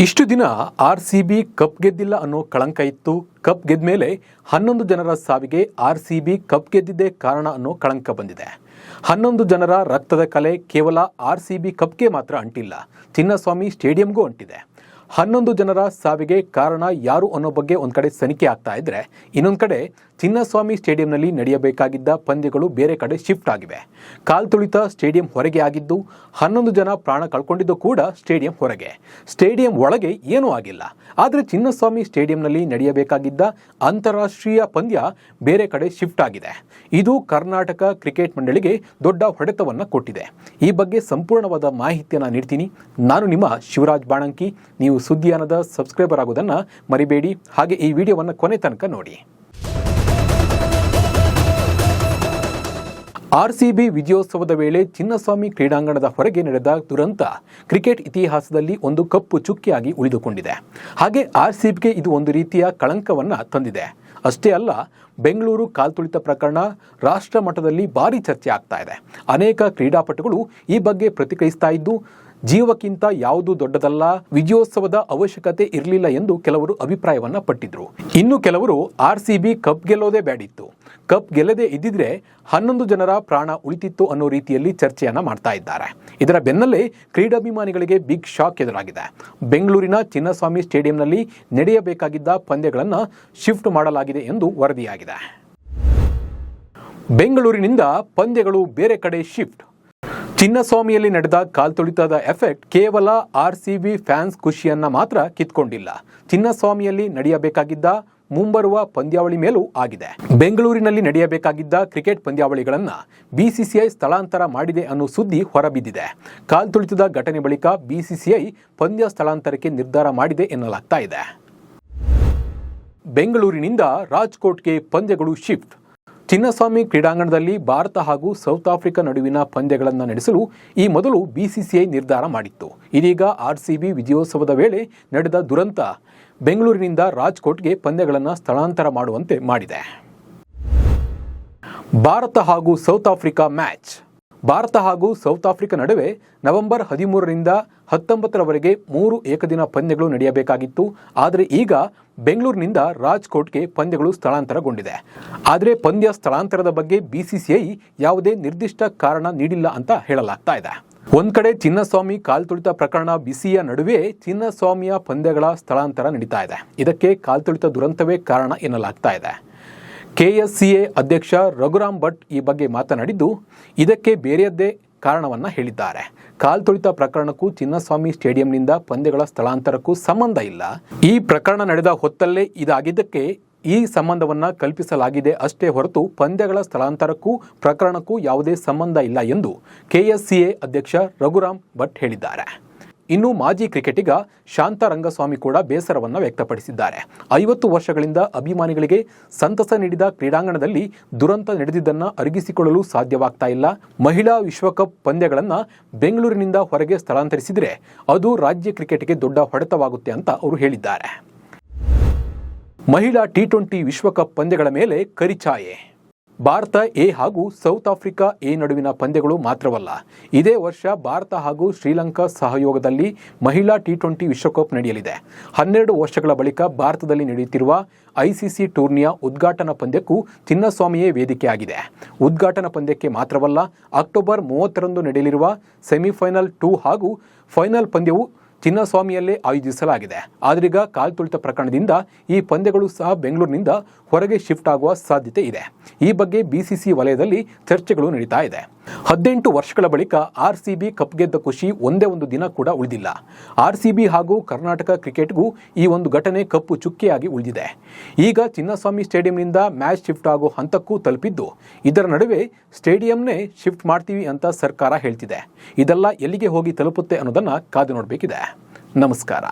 ಇಷ್ಟು ದಿನ RCB cup ಗೆದ್ದಿಲ್ಲ ಅನ್ನೋ ಕಳಂಕ ಇತ್ತು. ಕಪ್ ಗೆದ್ದ ಮೇಲೆ 11 ಜನರ ಸಾವಿಗೆ ಆರ್ಸಿಬಿ ಕಪ್ ಗೆದ್ದಿದ್ದೇ ಕಾರಣ ಅನ್ನೋ ಕಳಂಕ ಬಂದಿದೆ. 11 ಜನರ ರಕ್ತದ ಕಲೆ ಕೇವಲ ಆರ್ಸಿಬಿ ಕಪ್ಗೆ ಮಾತ್ರ ಅಂಟಿಲ್ಲ, ಚಿನ್ನಸ್ವಾಮಿ ಸ್ಟೇಡಿಯಂಗೂ ಅಂಟಿದೆ. 11 ಜನರ ಸಾವಿಗೆ ಕಾರಣ ಯಾರು ಅನ್ನೋ ಬಗ್ಗೆ ಒಂದು ಕಡೆ ತನಿಖೆ ಆಗ್ತಾ ಇದ್ರೆ, ಇನ್ನೊಂದು ಕಡೆ ಚಿನ್ನಸ್ವಾಮಿ ಸ್ಟೇಡಿಯಂನಲ್ಲಿ ನಡೆಯಬೇಕಾಗಿದ್ದ ಪಂದ್ಯಗಳು ಬೇರೆ ಕಡೆ ಶಿಫ್ಟ್ ಆಗಿವೆ. ಕಾಲ್ತುಳಿತ ಸ್ಟೇಡಿಯಂ ಹೊರಗೆ ಆಗಿದ್ದು, 11 ಜನ ಪ್ರಾಣ ಕಳ್ಕೊಂಡಿದ್ದು ಕೂಡ ಸ್ಟೇಡಿಯಂ ಹೊರಗೆ. ಸ್ಟೇಡಿಯಂ ಒಳಗೆ ಏನೂ ಆಗಿಲ್ಲ. ಆದರೆ ಚಿನ್ನಸ್ವಾಮಿ ಸ್ಟೇಡಿಯಂನಲ್ಲಿ ನಡೆಯಬೇಕಾಗಿದ್ದ ಅಂತಾರಾಷ್ಟ್ರೀಯ ಪಂದ್ಯ ಬೇರೆ ಕಡೆ ಶಿಫ್ಟ್ ಆಗಿದೆ. ಇದು ಕರ್ನಾಟಕ ಕ್ರಿಕೆಟ್ ಮಂಡಳಿಗೆ ದೊಡ್ಡ ಹೊಡೆತವನ್ನು ಕೊಟ್ಟಿದೆ. ಈ ಬಗ್ಗೆ ಸಂಪೂರ್ಣವಾದ ಮಾಹಿತಿಯನ್ನು ನೀಡ್ತೀನಿ. ನಾನು ನಿಮ್ಮ ಶಿವರಾಜ್ ಬಾಣಂಕಿ. ನೀವು ಸುದ್ದಿಯಾನದ ಸಬ್ಸ್ಕ್ರೈಬರ್ ಆಗೋದನ್ನು ಮರಿಬೇಡಿ. ಹಾಗೆ ಈ ವಿಡಿಯೋವನ್ನು ಕೊನೆ ತನಕ ನೋಡಿ. ಆರ್ಸಿಬಿ ವಿಜಯೋತ್ಸವದ ವೇಳೆ ಚಿನ್ನಸ್ವಾಮಿ ಕ್ರೀಡಾಂಗಣದ ಹೊರಗೆ ನಡೆದ ದುರಂತ ಕ್ರಿಕೆಟ್ ಇತಿಹಾಸದಲ್ಲಿ ಒಂದು ಕಪ್ಪು ಚುಕ್ಕಿಯಾಗಿ ಉಳಿದುಕೊಂಡಿದೆ. ಹಾಗೆ ಆರ್ಸಿಬಿಗೆ ಇದು ಒಂದು ರೀತಿಯ ಕಳಂಕವನ್ನು ತಂದಿದೆ. ಅಷ್ಟೇ ಅಲ್ಲ, ಬೆಂಗಳೂರು ಕಾಲ್ತುಳಿತ ಪ್ರಕರಣ ರಾಷ್ಟ್ರ ಮಟ್ಟದಲ್ಲಿ ಭಾರಿ ಚರ್ಚೆ ಆಗ್ತಾ ಇದೆ. ಅನೇಕ ಕ್ರೀಡಾಪಟುಗಳು ಈ ಬಗ್ಗೆ ಪ್ರತಿಕ್ರಿಯಿಸ್ತಾ ಇದ್ದು, ಜೀವಕ್ಕಿಂತ ಯಾವುದು ದೊಡ್ಡದಲ್ಲ, ವಿಜಯೋತ್ಸವದ ಅವಶ್ಯಕತೆ ಇರಲಿಲ್ಲ ಎಂದು ಕೆಲವರು ಅಭಿಪ್ರಾಯವನ್ನ ಪಟ್ಟಿದ್ರು. ಇನ್ನು ಕೆಲವರು ಆರ್ಸಿಬಿ ಕಪ್ ಗೆಲ್ಲೋದೇ ಬೇಡಿತ್ತು, ಕಪ್ ಗೆಲ್ಲದೆ ಇದ್ದಿದ್ರೆ 11 ಜನರ ಪ್ರಾಣ ಉಳಿತಿತ್ತು ಅನ್ನೋ ರೀತಿಯಲ್ಲಿ ಚರ್ಚೆಯನ್ನ ಮಾಡ್ತಾ ಇದ್ದಾರೆ. ಇದರ ಬೆನ್ನಲ್ಲೇ ಕ್ರೀಡಾಭಿಮಾನಿಗಳಿಗೆ ಬಿಗ್ ಶಾಕ್ ಎದುರಾಗಿದೆ. ಬೆಂಗಳೂರಿನ ಚಿನ್ನಸ್ವಾಮಿ ಸ್ಟೇಡಿಯಂನಲ್ಲಿ ನಡೆಯಬೇಕಾಗಿದ್ದ ಪಂದ್ಯಗಳನ್ನು ಶಿಫ್ಟ್ ಮಾಡಲಾಗಿದೆ ಎಂದು ವರದಿಯಾಗಿದೆ. ಬೆಂಗಳೂರಿನಿಂದ ಪಂದ್ಯಗಳು ಬೇರೆ ಕಡೆ ಶಿಫ್ಟ್. ಚಿನ್ನಸ್ವಾಮಿಯಲ್ಲಿ ನಡೆದ ಕಾಲ್ತುಳಿತದ ಎಫೆಕ್ಟ್ ಕೇವಲ ಆರ್ಸಿಬಿ ಫ್ಯಾನ್ಸ್ ಖುಷಿಯನ್ನ ಮಾತ್ರ ಕಿತ್ಕೊಂಡಿಲ್ಲ, ಚಿನ್ನಸ್ವಾಮಿಯಲ್ಲಿ ನಡೆಯಬೇಕಾಗಿದ್ದ ಮುಂಬರುವ ಪಂದ್ಯಾವಳಿ ಮೇಲೂ ಆಗಿದೆ. ಬೆಂಗಳೂರಿನಲ್ಲಿ ನಡೆಯಬೇಕಾಗಿದ್ದ ಕ್ರಿಕೆಟ್ ಪಂದ್ಯಾವಳಿಗಳನ್ನ ಬಿಸಿಸಿಐ ಸ್ಥಳಾಂತರ ಮಾಡಿದೆ ಅನ್ನೋ ಸುದ್ದಿ ಹೊರಬಿದ್ದಿದೆ. ಕಾಲ್ತುಳಿತದ ಘಟನೆ ಬಳಿಕ ಬಿಸಿಸಿಐ ಪಂದ್ಯ ಸ್ಥಳಾಂತರಕ್ಕೆ ನಿರ್ಧಾರ ಮಾಡಿದೆ ಎನ್ನಲಾಗ್ತಾ ಇದೆ. ಬೆಂಗಳೂರಿನಿಂದ ರಾಜ್ಕೋಟ್ಗೆ ಪಂದ್ಯಗಳು ಶಿಫ್ಟ್. ಚಿನ್ನಸ್ವಾಮಿ ಕ್ರೀಡಾಂಗಣದಲ್ಲಿ ಭಾರತ ಹಾಗೂ ಸೌತ್ ಆಫ್ರಿಕಾ ನಡುವಿನ ಪಂದ್ಯಗಳನ್ನು ನಡೆಸಲು ಈ ಮೊದಲು ಬಿಸಿಸಿಐ ನಿರ್ಧಾರ ಮಾಡಿತ್ತು. ಇದೀಗ ಆರ್ಸಿಬಿ ವಿಜಯೋತ್ಸವದ ವೇಳೆ ನಡೆದ ದುರಂತ ಬೆಂಗಳೂರಿನಿಂದ ರಾಜ್ಕೋಟ್ಗೆ ಪಂದ್ಯಗಳನ್ನು ಸ್ಥಳಾಂತರ ಮಾಡುವಂತೆ ಮಾಡಿದೆ. ಭಾರತ ಹಾಗೂ ಸೌತ್ ಆಫ್ರಿಕಾ ಮ್ಯಾಚ್. ಭಾರತ ಹಾಗೂ ಸೌತ್ ಆಫ್ರಿಕಾ ನಡುವೆ ನವೆಂಬರ್ 13ರಿಂದ 19ರವರೆಗೆ 3 ಏಕದಿನ ಪಂದ್ಯಗಳು ನಡೆಯಬೇಕಾಗಿತ್ತು. ಆದರೆ ಈಗ ಬೆಂಗಳೂರಿನಿಂದ ರಾಜ್ಕೋಟ್ಗೆ ಪಂದ್ಯಗಳು ಸ್ಥಳಾಂತರಗೊಂಡಿದೆ. ಆದರೆ ಪಂದ್ಯ ಸ್ಥಳಾಂತರದ ಬಗ್ಗೆ ಬಿಸಿಸಿಐ ಯಾವುದೇ ನಿರ್ದಿಷ್ಟ ಕಾರಣ ನೀಡಿಲ್ಲ ಅಂತ ಹೇಳಲಾಗ್ತಾ ಇದೆ. ಒಂದ್ ಕಡೆ ಚಿನ್ನಸ್ವಾಮಿ ಕಾಲ್ತುಳಿತ ಪ್ರಕರಣ ಬಿಸಿಯ ನಡುವೆ ಚಿನ್ನಸ್ವಾಮಿಯ ಪಂದ್ಯಗಳ ಸ್ಥಳಾಂತರ ನಡೀತಾ ಇದೆ. ಇದಕ್ಕೆ ಕಾಲ್ತುಳಿತ ದುರಂತವೇ ಕಾರಣ ಎನ್ನಲಾಗ್ತಾ ಇದೆ. ಕೆಎಸ್ಸಿಎ ಅಧ್ಯಕ್ಷ ರಘುರಾಮ್ ಭಟ್ ಈ ಬಗ್ಗೆ ಮಾತನಾಡಿದ್ದು, ಇದಕ್ಕೆ ಬೇರೆಯದ್ದೇ ಕಾರಣವನ್ನ ಹೇಳಿದ್ದಾರೆ. ಕಾಲ್ತುಳಿತ ಪ್ರಕರಣಕ್ಕೂ ಚಿನ್ನಸ್ವಾಮಿ ಸ್ಟೇಡಿಯಂನಿಂದ ಪಂದ್ಯಗಳ ಸ್ಥಳಾಂತರಕ್ಕೂ ಸಂಬಂಧ ಇಲ್ಲ. ಈ ಪ್ರಕರಣ ನಡೆದ ಹೊತ್ತಲ್ಲೇ ಇದಾಗಿದ್ದಕ್ಕೆ ಈ ಸಂಬಂಧವನ್ನ ಕಲ್ಪಿಸಲಾಗಿದೆ ಅಷ್ಟೇ ಹೊರತು ಪಂದ್ಯಗಳ ಸ್ಥಳಾಂತರಕ್ಕೂ ಪ್ರಕರಣಕ್ಕೂ ಯಾವುದೇ ಸಂಬಂಧ ಇಲ್ಲ ಎಂದು ಕೆಎಸ್ಸಿಎ ಅಧ್ಯಕ್ಷ ರಘುರಾಮ್ ಭಟ್ ಹೇಳಿದ್ದಾರೆ. ಇನ್ನು ಮಾಜಿ ಕ್ರಿಕೆಟಿಗ ಶಾಂತ ರಂಗಸ್ವಾಮಿ ಕೂಡ ಬೇಸರವನ್ನು ವ್ಯಕ್ತಪಡಿಸಿದ್ದಾರೆ. 50 ವರ್ಷಗಳಿಂದ ಅಭಿಮಾನಿಗಳಿಗೆ ಸಂತಸ ನೀಡಿದ ಕ್ರೀಡಾಂಗಣದಲ್ಲಿ ದುರಂತ ನಡೆದಿದ್ದನ್ನು ಅರಗಿಸಿಕೊಳ್ಳಲು ಸಾಧ್ಯವಾಗ್ತಾ ಇಲ್ಲ. ಮಹಿಳಾ ವಿಶ್ವಕಪ್ ಪಂದ್ಯಗಳನ್ನು ಬೆಂಗಳೂರಿನಿಂದ ಹೊರಗೆ ಸ್ಥಳಾಂತರಿಸಿದರೆ ಅದು ರಾಜ್ಯ ಕ್ರಿಕೆಟ್ಗೆ ದೊಡ್ಡ ಹೊಡೆತವಾಗುತ್ತೆ ಅಂತ ಅವರು ಹೇಳಿದ್ದಾರೆ. ಮಹಿಳಾ ಟಿ20 ವಿಶ್ವಕಪ್ ಪಂದ್ಯಗಳ ಮೇಲೆ ಕರಿಛಾಯೆ. ಭಾರತ ಎ ಹಾಗೂ ಸೌತ್ ಆಫ್ರಿಕಾ ಎ ನಡುವಿನ ಪಂದ್ಯಗಳು ಮಾತ್ರವಲ್ಲ, ಇದೇ ವರ್ಷ ಭಾರತ ಹಾಗೂ ಶ್ರೀಲಂಕಾ ಸಹಯೋಗದಲ್ಲಿ ಮಹಿಳಾ ಟಿ20 ವಿಶ್ವಕಪ್ ನಡೆಯಲಿದೆ. 12 ವರ್ಷಗಳ ಬಳಿಕ ಭಾರತದಲ್ಲಿ ನಡೆಯುತ್ತಿರುವ ಐಸಿಸಿ ಟೂರ್ನಿಯ ಉದ್ಘಾಟನಾ ಪಂದ್ಯಕ್ಕೂ ಚಿನ್ನಸ್ವಾಮಿಯೇ ವೇದಿಕೆಯಾಗಿದೆ. ಉದ್ಘಾಟನಾ ಪಂದ್ಯಕ್ಕೆ ಮಾತ್ರವಲ್ಲ, ಅಕ್ಟೋಬರ್ 30ರಂದು ನಡೆಯಲಿರುವ ಸೆಮಿಫೈನಲ್ 2 ಹಾಗೂ ಫೈನಲ್ ಪಂದ್ಯವು ಚಿನ್ನಸ್ವಾಮಿಯಲ್ಲೇ ಆಯೋಜಿಸಲಾಗಿದೆ. ಆದ್ರೀಗ ಕಾಲ್ತುಳಿತ ಪ್ರಕರಣದಿಂದ ಈ ಪಂದ್ಯಗಳು ಸಹ ಬೆಂಗಳೂರಿನಿಂದ ಹೊರಗೆ ಶಿಫ್ಟ್ ಆಗುವ ಸಾಧ್ಯತೆ ಇದೆ. ಈ ಬಗ್ಗೆ ಬಿಸಿಸಿ ವಲಯದಲ್ಲಿ ಚರ್ಚೆಗಳು ನಡೀತಾ ಇದೆ. 18 ವರ್ಷಗಳ ಬಳಿಕ ಆರ್ಸಿಬಿ ಕಪ್ ಗೆದ್ದ ಖುಷಿ ಒಂದೇ ಒಂದು ದಿನ ಕೂಡ ಉಳಿದಿಲ್ಲ. ಆರ್ಸಿಬಿ ಹಾಗೂ ಕರ್ನಾಟಕ ಕ್ರಿಕೆಟ್ಗೂ ಈ ಒಂದು ಘಟನೆ ಕಪ್ಪು ಚುಕ್ಕೆಯಾಗಿ ಉಳಿದಿದೆ. ಈಗ ಚಿನ್ನಸ್ವಾಮಿ ಸ್ಟೇಡಿಯಂನಿಂದ ಮ್ಯಾಚ್ ಶಿಫ್ಟ್ ಆಗೋ ಹಂತಕ್ಕೂ ತಲುಪಿದ್ದು, ಇದರ ನಡುವೆ ಸ್ಟೇಡಿಯಂನೇ ಶಿಫ್ಟ್ ಮಾಡ್ತೀವಿ ಅಂತ ಸರ್ಕಾರ ಹೇಳ್ತಿದೆ. ಇದೆಲ್ಲ ಎಲ್ಲಿಗೆ ಹೋಗಿ ತಲುಪುತ್ತೆ ಅನ್ನೋದನ್ನ ಕಾದು ನೋಡಬೇಕಿದೆ. ನಮಸ್ಕಾರ.